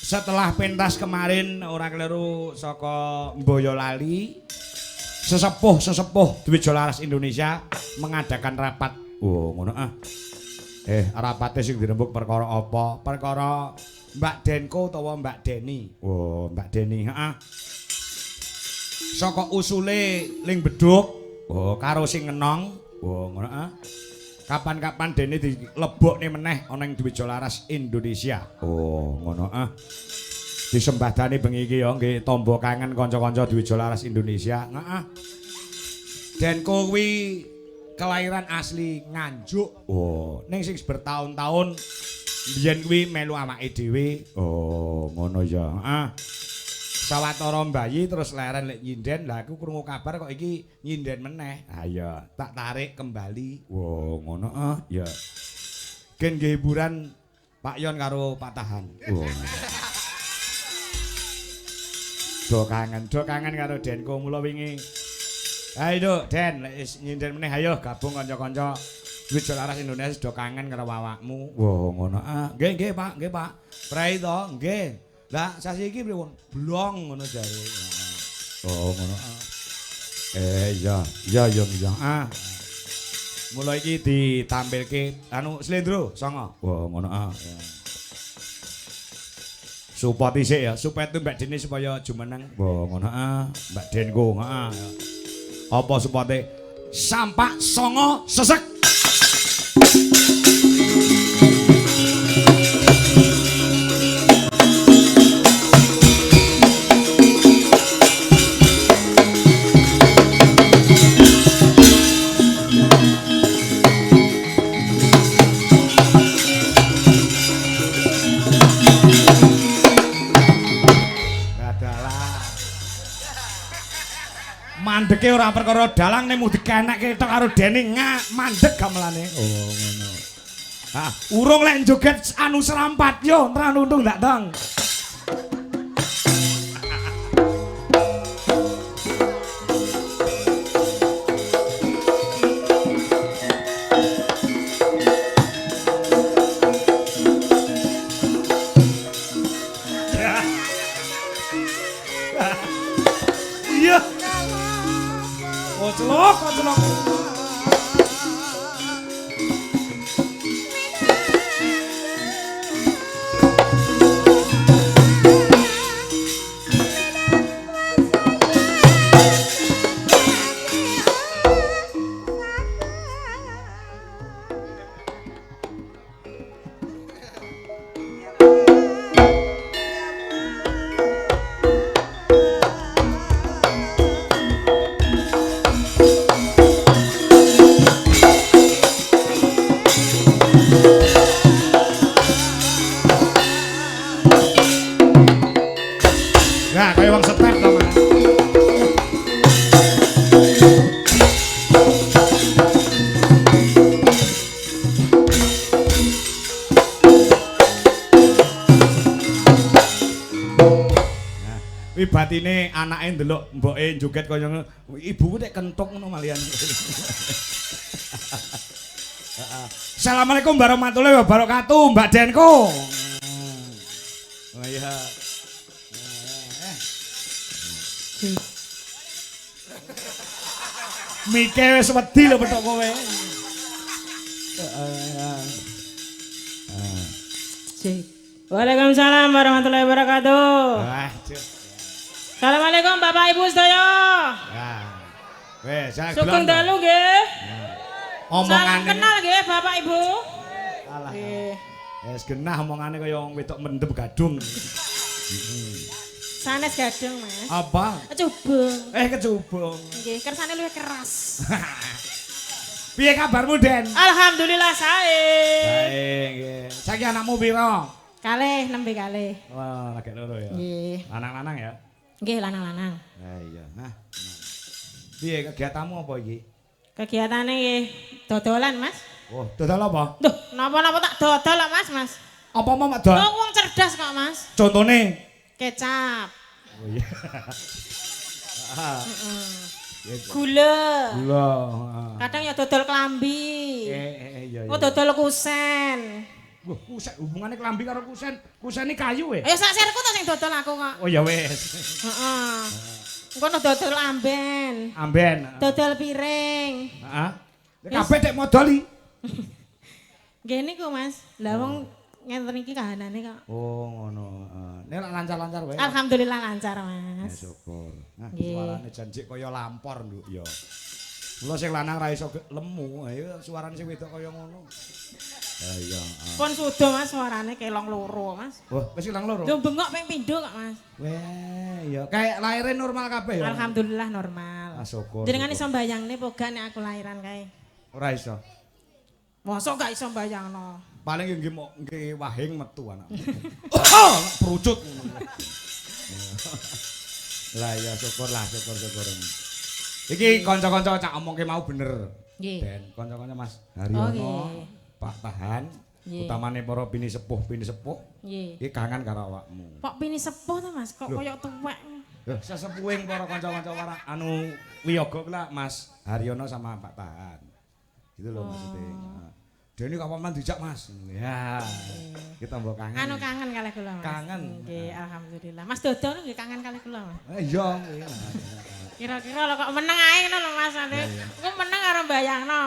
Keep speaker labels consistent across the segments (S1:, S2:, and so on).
S1: Setelah pentas kemarin ora keliru saka Boyolali, sesepuh Dwi Jolaras Indonesia mengadakan rapat. Oh, ngono ah. Rapate sing dirembuk perkara apa? Perkara Mbak Denko utawa Mbak Deni. Oh, Mbak Deni, heeh. Saka usule ling beduk, oh karo sing ngenong. Oh, ngono ah. Kapan-kapan Deni dilebokne meneh ana ing Dwi Jolaras Indonesia. Oh, ngono ah. Disembadani bengi iki ya nggih tamba kangen kanca-kanca Dwi Jolaras Indonesia. Heeh. Denko kuwi kelahiran asli Nganjuk. Oh, ning sing bertahun-tahun biyen kuwi melu awake dhewe. Oh, ngono ya. Heeh. Sawetara bayi terus leren lek nyinden. Lah aku krungu kabar kok iki nyinden meneh. Ha ya, tak tarik kembali. Wow, ngono ah, ya. Gen nggih hiburan Pak Yon karo Pak Tahan. Oh. Do kangen karo Denko mula wingi. Ayo Den, lek nyinden meneh ayo gabung kanca-kanca Dwi Jolaras Indonesia do kangen karo awakmu. Wow, ngono ah. Nggih, Pak, nggih, Pak. Prai to, nggih. Lah sasi iki pripun? Blong ngono jare. Oh ngono. Iya. Ah. Mulai iki ditampilke anu Slendro songo. Wah ngono ah. Support dhisik ya, supaya itu Mbak Deni supaya jumeneng. Wah ngono ah. Mbak Denko, heeh. Apa supporte? Sampak songo sesek. Mandeke ora perkara dalang nek mung dikenekke tok karo Deni mandek gamelane. Oh ngono. Ah, urung lek joget anu serampat yo, nranuntung ndak tong. Iya. Koclok. Nah, kaya wong step to, Mas. Wi batine anake ndelok mboke joget kaya ngono. Ibuku nek kentuk ngono malian. Assalamualaikum warahmatullahi wabarakatuh, Mbak Denko. Oh iya. Mike wis wedi lho petok kowe.
S2: Waalaikumsalam warahmatullahi wabarakatuh. Assalamualaikum Bapak Ibu sedaya.
S1: Wes,
S2: Sugeng dalu nggih.
S1: Omongane
S2: kenal nggih Bapak Ibu.
S1: Alah. Wes genah omongane kaya wong wedok mendem gadung.
S2: Sanes gadung, Mas.
S1: Apa?
S2: Kecubung.
S1: Kecubung.
S2: Nggih, kersane luwih keras.
S1: Piye kabarmu, Den?
S2: Alhamdulillah sae.
S1: Baik, nggih. Saiki anakmu pira?
S2: Kalih, nembe kalih.
S1: Wah, lagi loro ya.
S2: Nggih.
S1: Lanang-lanang ya?
S2: Nggih, lanang-lanang.
S1: Iya. Nah. Piye kegiatanmu apa iki?
S2: Kegiatane nggih dodolan, Mas.
S1: Oh, dodol apa?
S2: Duh, napa-napa tak dodol kok, Mas.
S1: Apa mau dodol?
S2: Wong cerdas kok, Mas.
S1: Contone?
S2: Kecap.
S1: Oh iya.
S2: Gula.
S1: Gula.
S2: Kadang ya dodol klambi.
S1: Iya.
S2: Oh, dodol kusen.
S1: Wah, kusen hubungane klambi karo kusen. Kusen iki kayu e.
S2: Ya sak serku to sing dodol aku kok.
S1: Oh ya wis.
S2: Heeh. Engko dodol amben.
S1: Amben.
S2: Dodol piring.
S1: Heeh. Kabeh tek modali.
S2: Nggih niku Mas. Lah wong ngenten iki kahanane kok.
S1: Oh ngono. Nek lancar-lancar wae.
S2: Alhamdulillah lancar
S1: Ya
S2: Mas.
S1: syukur. Nah,
S2: Nggih.
S1: suarane janjik kaya lampor nduk ya. Mula sing lanang ra iso lemu, ayo suarane sing wedok kaya ngono. Ah iya.
S2: Pun sudo Mas suarane kelong loro Mas.
S1: Wah, wis ilang loro.
S2: Lho bengok ping pindho kok Mas.
S1: Weh, ya kayak lahirnya normal kabeh ya.
S2: Alhamdulillah normal.
S1: Ah syukur.
S2: Jenengan iso mbayangne apa gak nek aku lahiran kae?
S1: Ora iso.
S2: Mosok gak iso mbayangno.
S1: Paling nggih mok nggih wahing metu anak. Oh, perucut. Lah ya syukur. Iki kanca-kanca cak omongke mau bener.
S2: Nggih.
S1: Den, kanca-kanca Mas
S2: Oh,
S1: Haryono,
S2: nggih.
S1: Pak Tahan,
S2: Nggih.
S1: utamane para bini sepuh.
S2: Nggih.
S1: Iki kangen karo awakmu.
S2: Kok pini sepuh to Mas? Kok
S1: Loh.
S2: koyo tuwek.
S1: Lho, sesepuhing para kanca-kanca warang anu wiyaga kuwi Mas Haryono sama Pak Tahan. Gitu loh maksudnya. Nah, Dene kapan dijak Mas? Ya. Kita mbok kangen.
S2: Anu kangen kalih kula Mas.
S1: Kangen.
S2: Nggih, alhamdulillah. Mas Dodol nggih kangen kalih kula Mas.
S1: Iya.
S2: Kira-kira lho kok meneng ae ngono lho Mas nanti. Aku meneng karo mbayangno.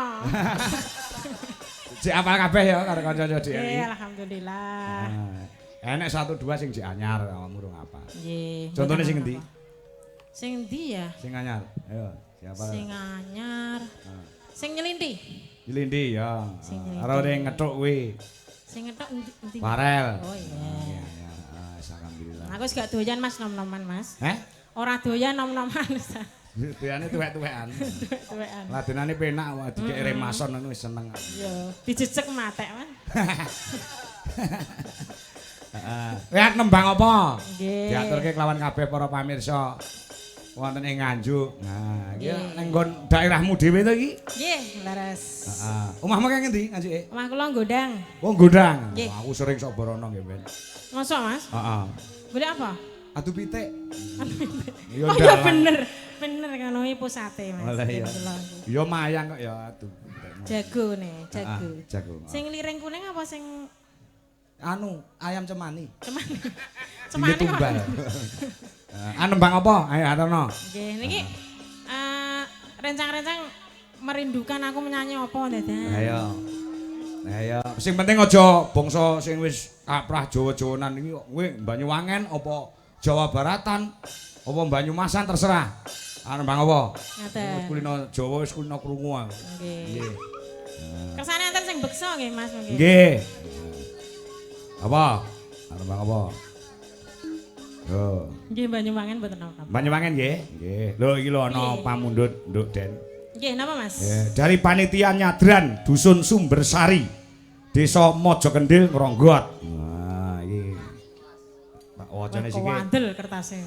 S1: Cek apa kabeh ya karo kanca-kanca DLI.
S2: Nggih, alhamdulillah.
S1: Nah, enek 1 2 sing jek anyar awakmu urung apa.
S2: Nggih.
S1: Contohnya
S2: mboten
S1: sing endi?
S2: apa-apa. Sing endi ya?
S1: Sing anyar. Ayo, siapa?
S2: Sing anyar. Sing nyelinti.
S1: Lindi ya.
S2: Sing nyelindi.
S1: Karo ning ngethuk kuwi.
S2: Sing ngetok endi?
S1: Farel.
S2: Oh iya.
S1: Ya, alhamdulillah.
S2: Aku wis gak doyan Mas nom-noman Mas.
S1: Heh?
S2: Ora doyan nom-noman.
S1: Tuyane tuwek-tuwekan.
S2: Tuwekan.
S1: Ladenane penak wae dikek remason ngono wis seneng.
S2: Yo, dijejek matek Mas.
S1: Heeh. Lihat nembang apa?
S2: Nggih.
S1: Diaturke kelawan kabeh para pamirsa wonten ing Nganjuk. Nah, iki
S2: Nggih.
S1: ning nggon daerahmu dhewe to iki?
S2: Nggih, leres.
S1: Heeh. Omahmu kaya ngendi Nganjuke?
S2: Omah kula Gondang.
S1: Oh, Gondang.
S2: Nggih.
S1: Wah, aku sering sok borono nggih, Ben.
S2: Mosok Mas?
S1: Heeh.
S2: Golek apa?
S1: Adu pitik.
S2: Oh iya bener. Bener kan iki pusate Mas.
S1: Oh, lah iya.
S2: Kula.
S1: Ya mayang kok ya adu.
S2: Jago nih, jago.
S1: Jago.
S2: Sing liring kuning apa sing
S1: Anu, ayam cemani.
S2: cemani?
S1: Ini
S2: Cemani kok.
S1: tumbal. Nembang apa? Ayo atono.
S2: Nggih, niki rencang-rencang merindukan aku menyanyi apa dadan?
S1: Ayo. Ayo. Sing penting aja bangsa sing wis kaprah Jawa-Jawanan iki kowe Banyuwangen apa Jawa Baratan apa Banyumasan terserah. Nembang apa?
S2: Ngaten.
S1: Wis kulino Jawa wis kulino krungu aku.
S2: Nggih. Kersane enten sing beksa nggih Mas nggih.
S1: Nggih. Apa? Nembang apa? Yo.
S2: Nggih Banyuwangen mboten apa.
S1: Banyuwangen nggih. Nggih. Lho iki lho ana
S2: Nggih.
S1: pamundhut nduk Den.
S2: Nggih, napa Mas?
S1: Dari panitia Nyadran Dusun Sumbersari Desa Mojokendil Ngronggot. Nah, iki. Pak wacane siki.
S2: Kewandel kertasnya.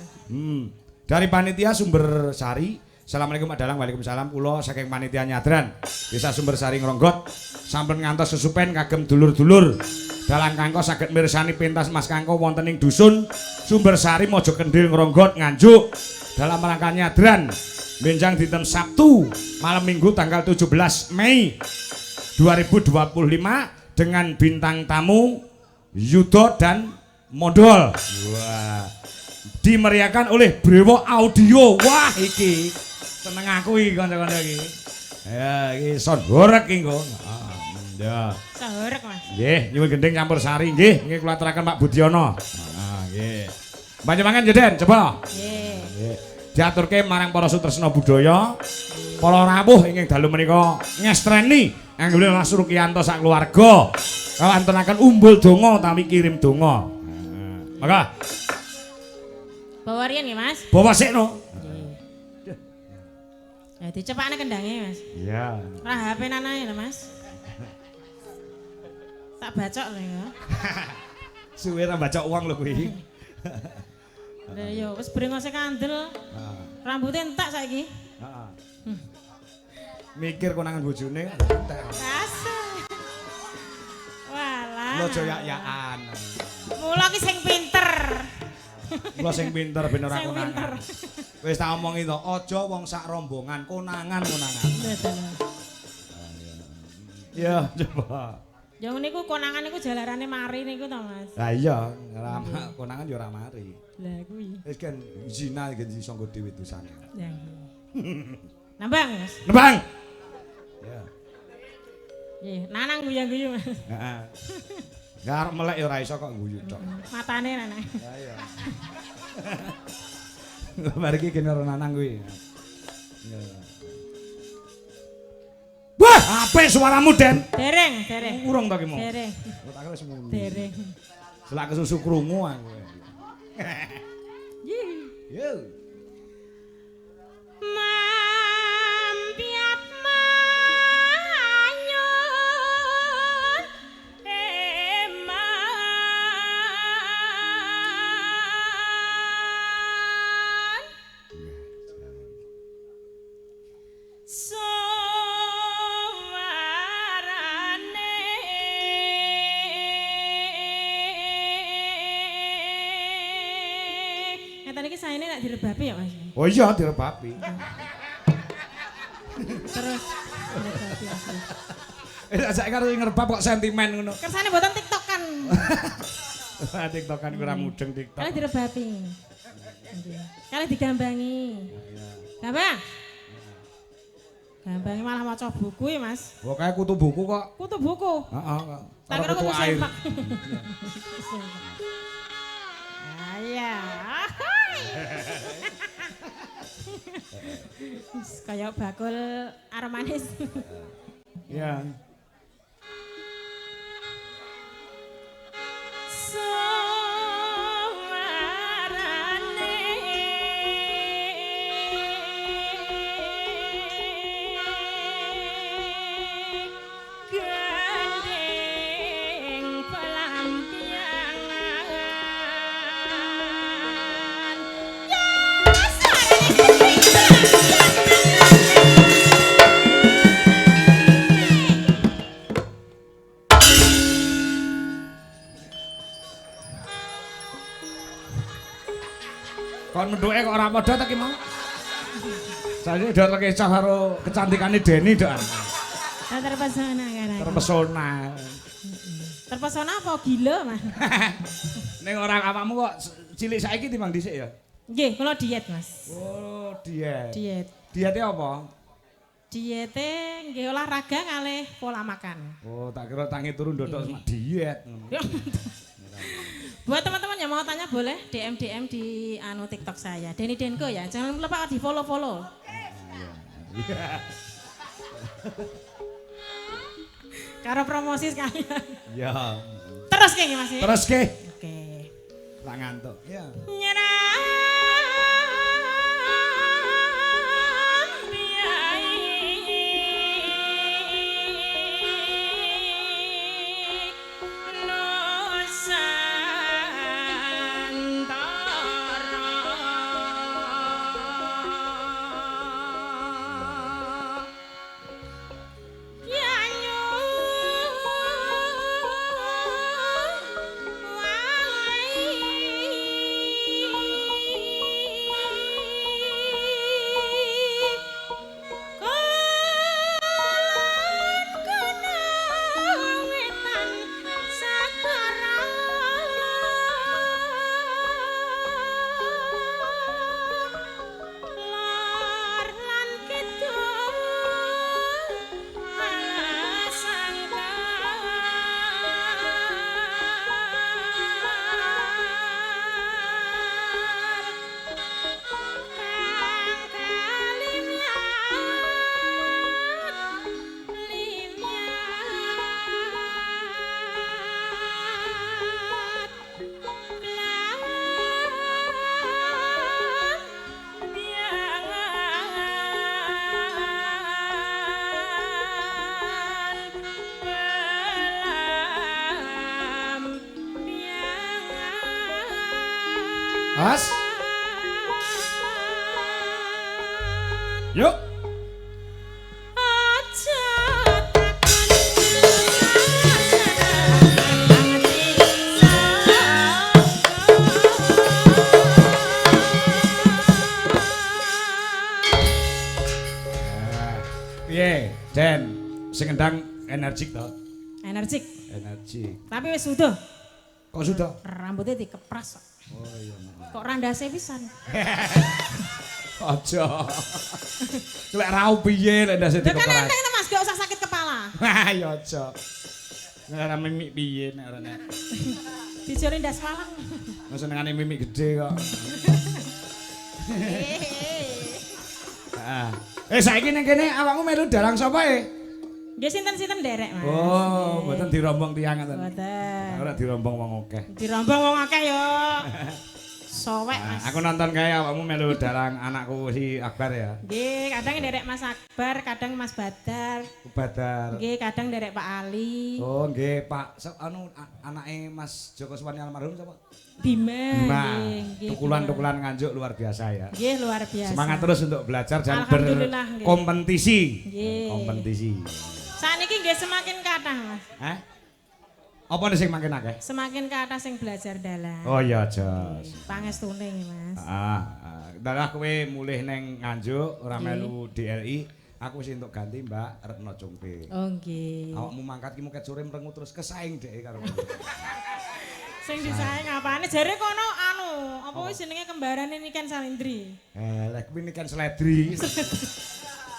S1: Dari panitia Sumbersari. Assalamualaikum Adalang, waalaikumsalam. Kula saking panitia Nyadran Desa Sumbersari Ngronggot sampun ngantos sesupen kagem dulur-dulur. Dalang kangko saged mirsani pentas Mas Kangko wonten ing Dusun Sumbersari Mojokendil Ngronggot Nganjuk dalam rangka Nyadran benjang dinten Sabtu malam Minggu tanggal 17 Mei 2025 dengan bintang tamu Yudo dan Modol. Wah. Dimeriahkan oleh Brewo Audio. Wah iki seneng aku iki kanca-kanca iki. Ya iki sound horek iki engko. Ya.
S2: Sahorek Mas.
S1: Nggih, nyuwun gending campur sari nggih. Nggih kula aturaken Pak Budiono. Nah, nggih. Panjenengan jeden coba.
S2: Nggih.
S1: Nggih. Diaturke marang para sutresna budaya, para rawuh ingkang dalu menika ngestreni anggone Mas Rukianto sak keluarga. Kawantunaken umbul donga utawi kirim donga. Maka
S2: Bawa riyen nggih Mas.
S1: bawa sikno.
S2: Nggih. Ya dicepakne kendangnya Mas.
S1: Iya.
S2: Ora HP nanae lho Mas. Tak bacok lho ya.
S1: Suwe ra baca uang lho kuwi.
S2: Lah ya wis brengose kandel. Rambutnya entek saiki.
S1: Heeh. Mikir konangan bojone entek.
S2: Asal. Walah.
S1: Lo aja yak-yakan.
S2: Mula ki sing pinter.
S1: Lo sing pinter ben ora
S2: Sing pinter.
S1: konangan. Wis tak omongi to, aja wong sak rombongan konangan.
S2: Betul.
S1: Ya, coba.
S2: Ya niku konangan niku jalarane mari niku to, Mas.
S1: Lah iya, konangan ya ora mari.
S2: Lah kuwi.
S1: Wis kan zina iki iso nggo dhewe dosane.
S2: Ya. Nambang, Mas.
S1: Nembang. Ya.
S2: Nggih, nanang guyu-guyu, Mas.
S1: Heeh. Enggak arep melek ya ora iso kok guyu tok.
S2: Matane nanang.
S1: Lah iya. Mari iki kene ora nanang kuwi. Ya. Wah, apik suaramu, Den.
S2: Dereng, dereng.
S1: Urung to ki mau.
S2: Dereng.
S1: Oh, tak kira wis muni.
S2: Dereng.
S1: Selak kesusu krungu aku.
S2: Yih.
S1: Yo.
S2: Mampiat manyun eman suarane ngeten iki saene nek direbapi ya Mas.
S1: Oh iya direbapi.
S2: Terus direbapi asli.
S1: Saiki karo ngerebab kok sentimen ngono.
S2: Kersane mboten tiktokan.
S1: TikTokan ora mudeng TikTok.
S2: Kali direbapi. Nggih. Kali digambangi. Gambang. Gambangi malah maca buku ya, Mas.
S1: Oh kayak kutu buku kok.
S2: Kutu buku.
S1: Heeh.
S2: Tak kira kutu sempak. Iya. Kayak bakul arem manis.
S1: Iya.
S2: Suarane gandeng pelampiangan ya suarane
S1: Kon menduke kok ora padha ta ki mau. Saiki do kecoh karo kecantikane Deni dak.
S2: terpesona kan.
S1: Terpesona.
S2: Terpesona apa gila, Mas?
S1: Ning orang awakmu kok cilik saiki timbang dhisik ya?
S2: Nggih, kula diet, Mas.
S1: Oh, diet.
S2: Diet.
S1: Diete apa?
S2: Diete nggih olahraga kalih pola makan.
S1: Oh, tak kira tangi turun ndodok sama diet.
S2: Buat teman-teman yang mau tanya boleh DM di TikTok saya. Denny Denko ya. Jangan lupa di follow.
S1: Iya.
S2: Karo promosi sekalian.
S1: Ya.
S2: Terus kayak Mas.
S1: Terus ke?
S2: Oke.
S1: Tak ngantuk. Ya.
S2: Nyerah.
S1: Mas. Yuk. Piye, Den? Sing ngendang energik to?
S2: Energik.
S1: Energi.
S2: Tapi wis sudah.
S1: Kok sudah?
S2: Rambutnya dikepras.
S1: Oh iya.
S2: Kok randase pisan.
S1: Aja. Lek rau piye lek ndase
S2: Lho kan
S1: dikeperas.
S2: enteng to Mas, gak usah sakit kepala.
S1: Wah, ya aja. Nek mimik piye nek ora nek.
S2: Dijoli ndas malang.
S1: Senengane mimik gede kok. Saiki ning kene awakmu melu dalang sapa
S2: Nggih sinten-sinten nderek, Mas.
S1: Oh, mboten dirombong tiyang ngoten.
S2: Mboten.
S1: Ora dirombong wong akeh.
S2: Dirombong wong akeh yo. Sowek, Mas.
S1: Aku nonton kae awakmu melu dalang anakku si Akbar ya.
S2: Nggih, kadang nderek Mas Akbar, kadang Mas Badar.
S1: Badar.
S2: Nggih, kadang nderek Pak Ali.
S1: Oh, nggih, Pak. Anake Mas Joko Suwani almarhum sapa?
S2: Bima.
S1: Nah,
S2: Nggih,
S1: tukulan-tukulan nganjuk luar biasa ya.
S2: nggih, luar biasa.
S1: Semangat terus untuk belajar dan
S2: Alhamdulillah, nggih.
S1: berkompetisi.
S2: Nggih.
S1: Kompetisi.
S2: Saniki nggih semakin kathah, Mas.
S1: Hah? Apa nih sing makin akeh?
S2: Semakin kathah sing belajar dalang.
S1: Oh iya, Jos.
S2: Pangestune, Mas.
S1: Dalah kowe mulih neng Nganjuk ora melu DLI, aku wis entuk ganti Mbak Retno Cungpe.
S2: Oh nggih.
S1: Awakmu mangkat ki muket sore mrengu terus kesaing dhek karo.
S2: Sing disaing apane? Jare kono apa wis jenenge kembarane Niken Salindri.
S1: Lek kuwi nikan seledri.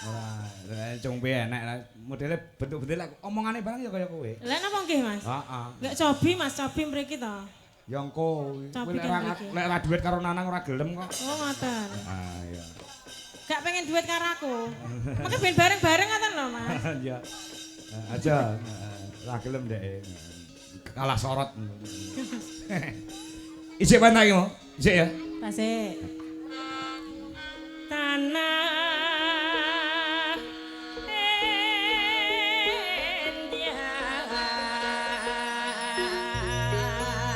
S1: Ora, Cungpe enak modele bentuk-bentuk omongane barang ya kaya kowe.
S2: Lah napa nggih, Mas?
S1: Heeh.
S2: Lek cobi Mas, cobi mriki to.
S1: Ya engko
S2: Cobi
S1: lek
S2: kan mriki.
S1: ora duit karo Nanang ora gelem kok.
S2: Oh ngoten.
S1: Iya.
S2: Gak pengen duit karo aku. Maka ben bareng-bareng ngoten lho, Mas.
S1: Ya. Aja ora gelem dek. Kalah sorot. Isik pantai iki, Mo. Isik ya.
S2: Tasik. Tanah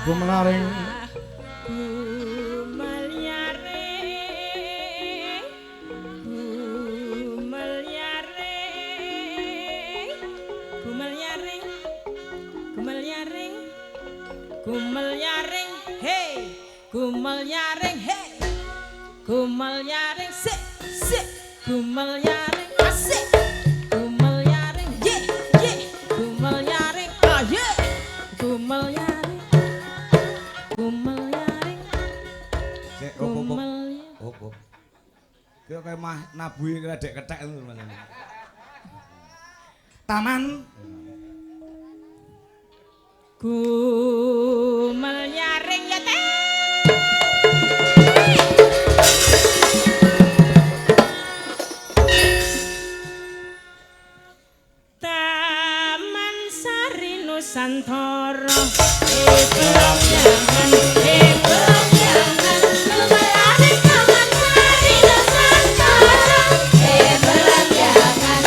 S1: Gumelaring
S2: Gumel yaring sik sik gumel yaring asik gumel yaring ye ye gumel yaring aye gumel yaring
S1: Sik
S2: gumel
S1: opo. Kaya kaya mah nabuhi kredek kethek ngono Mas. Taman
S2: gumel yaring ya teh. Taman Sari Nusantara belum jangan belum jangan lumalaring Taman Sari Nusantara belum jangan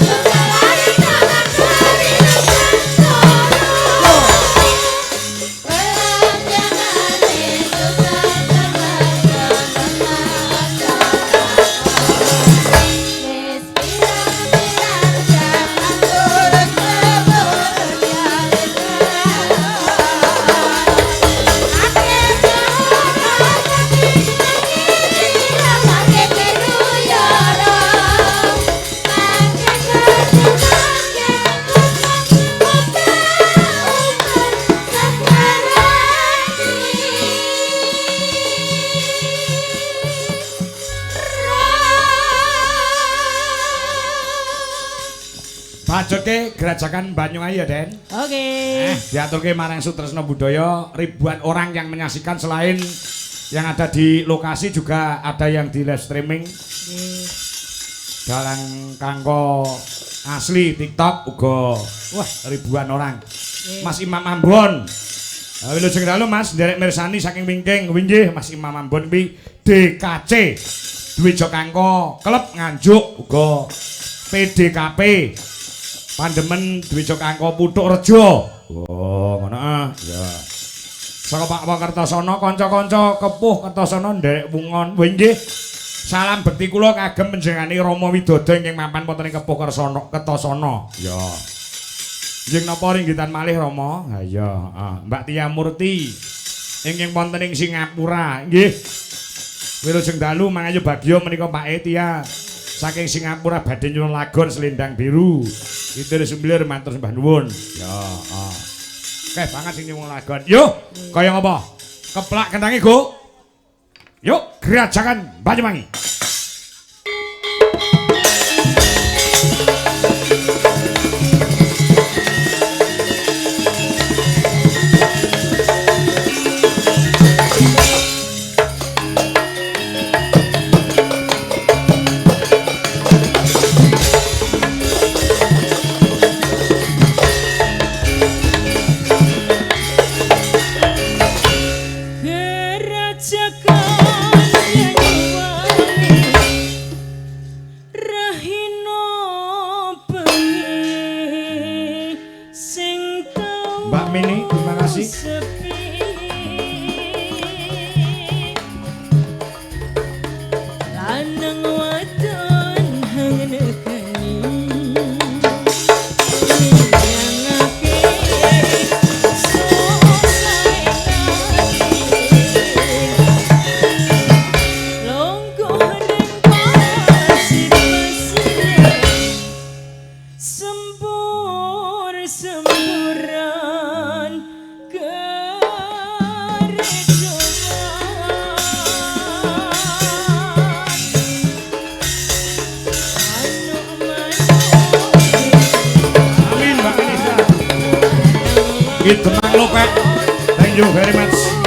S2: lumalaring Taman Sari Nusantara belum jangan itu
S1: Bajutke gerajakan Banyuayu ya, Den.
S2: Oke.
S1: Diaturke marang Sutresno Budaya, ribuan orang yang menyaksikan selain yang ada di lokasi juga ada yang di live streaming. Dalang kanggo asli TikTok uga wah ribuan orang. Mas Imam Ambon. Wilujeng dalu Mas nderek mirsani saking wingking winggih Mas Imam Ambon kuwi DKC. Duwe Jokangko klub Nganjuk uga PDKP. Pandemen duwe Jokangko Puthuk Rejo. Oh, ngono ya. Saka Pak Kertosono kanca-kanca kepuh Kertosono nderek wungon winggih. Salam bekti kula kagem panjenengane Rama Widodo ingkang mapan wonten ing Kepuh Kertosono. Ya. Njing napa ringgitan malih Rama? Ha iya, Mbak Tia Murti ingkang wonten ing Singapura. Nggih. Wilujeng dalu mangayu bagya menika Pak Tia. saking Singapura badhe nyuwun lagon selendang biru. Itir sumbilir matur sembah nuwun. Ya, Oke banget sing nyuwun lagon. Yo, kaya ngapa? Keplak kentange, Go. Yuk, Gerajakan Banyuwangi. Mbak Mini, terima kasih. Itu Mang Lope. Thank you very much.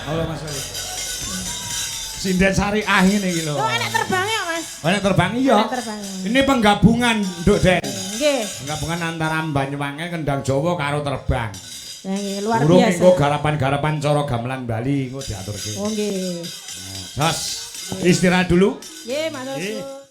S1: Halo Mas. Sinden Syariah ini iki lho.
S2: Lho enek terbangnya Mas.
S1: Enek terbang iya.
S2: Enek terbangnya.
S1: Ini penggabungan, Nduk Den.
S2: Nggih.
S1: Penggabungan antara Banyuwangi kendang Jawa karo terbang.
S2: Ya nggih, luar
S1: Urung
S2: biasa.
S1: engko garapan-garapan cara gamelan Bali engko diaturke.
S2: Oh nggih.
S1: Jos, istirahat dulu.
S2: Nggih, Mas.